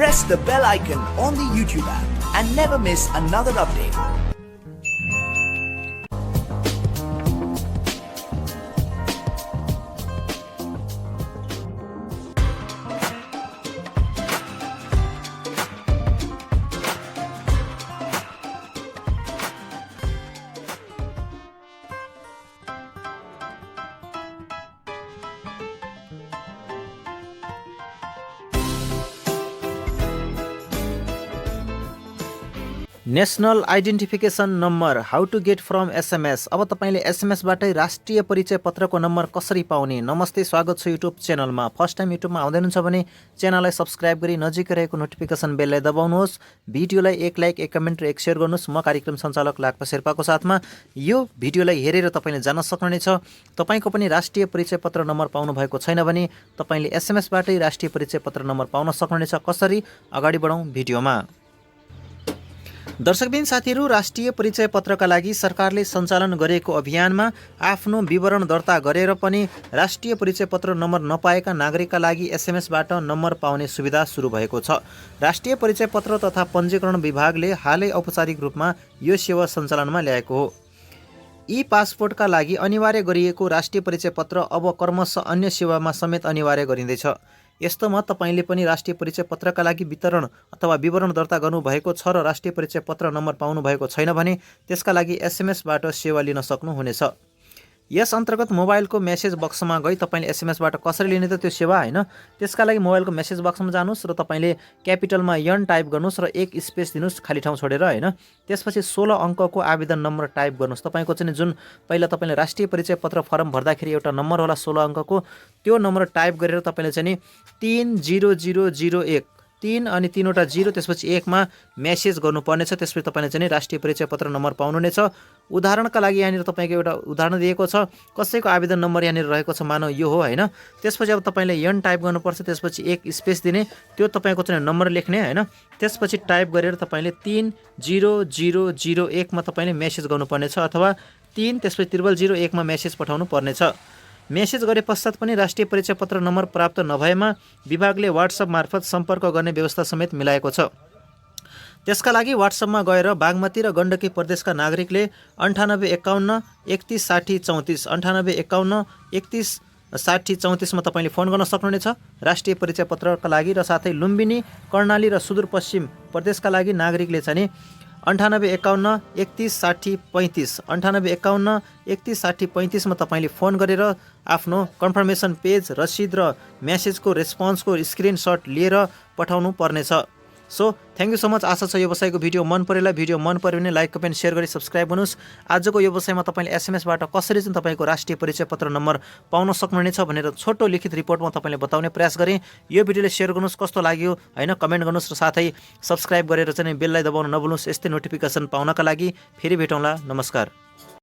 press the bell icon on the YouTube app and never miss another update. National identification number how to get from SMS। अब तपाईँले एसएमएसबाटै राष्ट्रिय परिचय पत्रको number कसरी पाउने? नमस्ते, स्वागत छ युट्युब च्यानलमा। फर्स्ट टाइम युट्युबमा आउँदै हुनुहुन्छ भने च्यानललाई सब्सक्राइब गरी नजिकै रहेको नोटिफिकेसन बेललाई दबाउनुहोस्। भिडियोलाई एक लाइक, एक कमेन्ट र एक शेयर गर्नुहोस्। म कार्यक्रम सञ्चालक लाक्पा शेर्पाको साथमा यो भिडियोलाई हेरेर तपाईँले जान्न सक्नुहुनेछ तपाईँको पनि राष्ट्रिय परिचय पत्र नम्बर पाउनु भएको छैन भने तपाईँले एसएमएसबाटै राष्ट्रिय परिचय पत्र नम्बर पाउन सक्नुहुनेछ। कसरी? अगाडि बढौँ भिडियोमा। दर्शकबिन साथीहरू, राष्ट्रिय परिचय पत्रका लागि सरकारले सञ्चालन गरेको अभियानमा आफ्नो विवरण दर्ता गरेर पनि राष्ट्रिय परिचय पत्र नम्बर नपाएका नागरिकका लागि एसएमएसबाट नम्बर पाउने सुविधा सुरु भएको छ। राष्ट्रिय परिचय पत्र तथा पञ्जीकरण विभागले हालै औपचारिक रूपमा यो सेवा सञ्चालनमा ल्याएको हो। ई पासपोर्टका लागि अनिवार्य गरिएको राष्ट्रिय परिचय पत्र अब क्रमशः अन्य सेवामा समेत अनिवार्य गरिँदैछ। यस्तोमा तपाईँले पनि राष्ट्रिय परिचय पत्रका लागि वितरण अथवा विवरण दर्ता गर्नुभएको छ र राष्ट्रिय परिचय पत्र नम्बर पाउनु भएको छैन भने त्यसका लागि एसएमएसबाट सेवा लिन सक्नुहुनेछ। यस अन्तर्गत मोबाइलको मेसेज बक्समा गई तपाईँले एसएमएसबाट कसरी लिने त त्यो सेवा होइन। त्यसका लागि मोबाइलको मेसेज बक्समा जानुहोस् र तपाईँले क्यापिटलमा यन टाइप गर्नुहोस् र एक स्पेस दिनुहोस् खाली ठाउँ छोडेर होइन। त्यसपछि 16 अङ्कको आवेदन नम्बर टाइप गर्नुहोस्। तपाईँको चाहिँ जुन पहिला तपाईँले राष्ट्रिय परिचय पत्र फर्म भर्दाखेरि एउटा नम्बर होला 16 अङ्कको, त्यो नम्बर टाइप गरेर तपाईँले चाहिँ 30001 3 अनि 3वटा 0 त्यसपछि 1 मा मेसेज गर्नुपर्नेछ। त्यसपछि तपाईँले चाहिँ राष्ट्रिय परिचय पत्र नम्बर पाउनुहुनेछ। उदाहरणका लागि यहाँनिर तपाईँको एउटा उदाहरण दिएको छ। कसैको आवेदन नम्बर यहाँनिर रहेको छ, मानव यो हो होइन। त्यसपछि अब तपाईँले यन टाइप गर्नुपर्छ, त्यसपछि एक स्पेस दिने, त्यो तपाईँको चाहिँ नम्बर लेख्ने होइन। त्यसपछि टाइप गरेर तपाईँले 30001 मा तपाईँले मेसेज गर्नुपर्नेछ अथवा 3 त्यसपछि 0001 मा मेसेज पठाउनु पर्नेछ। मेसेज गरे पश्चात पनि राष्ट्रिय परिचय पत्र नम्बर प्राप्त नभएमा विभागले वाट्सएप मार्फत सम्पर्क गर्ने व्यवस्था समेत मिलाएको छ। त्यसका लागि वाट्सएपमा गएर बागमती र गण्डकी प्रदेशका नागरिकले 9851 31 60 34 9851 31 60 34 मा तपाईँले फोन गर्न सक्नुहुनेछ राष्ट्रिय परिचय पत्रका लागि। र साथै लुम्बिनी, कर्णाली र सुदूरपश्चिम प्रदेशका लागि नागरिकले चाहिँ 9851 31 60 35 9851 31 60 35 मा तपाईँले फोन गरेर आफ्नो कन्फर्मेसन पेज, रसिद र मेसेजको रेस्पोन्सको स्क्रिनसट लिएर पठाउनु पर्नेछ। So thank you so much. आशा छ यो व्यवसायको भिडियो मन परेला। भिडियो मन पऱ्यो भने लाइक, कमेन्ट, सेयर गरी सब्सक्राइब गर्नुहोस्। आजको यो व्यवसायमा तपाईँले एसएमएसबाट कसरी चाहिँ तपाईँको राष्ट्रिय परिचय पत्र नम्बर पाउन सक्नुहुनेछ भनेर छोटो लिखित रिपोर्टमा तपाईँले बताउने प्रयास गरेँ। यो भिडियोले सेयर गर्नुहोस्, कस्तो लाग्यो होइन कमेन्ट गर्नुहोस् र साथै सब्सक्राइब गरेर चाहिँ बेललाई दबाउन नभुल्नुहोस् यस्तै नोटिफिकेसन पाउनका लागि। फेरि भेटौँला। नमस्कार।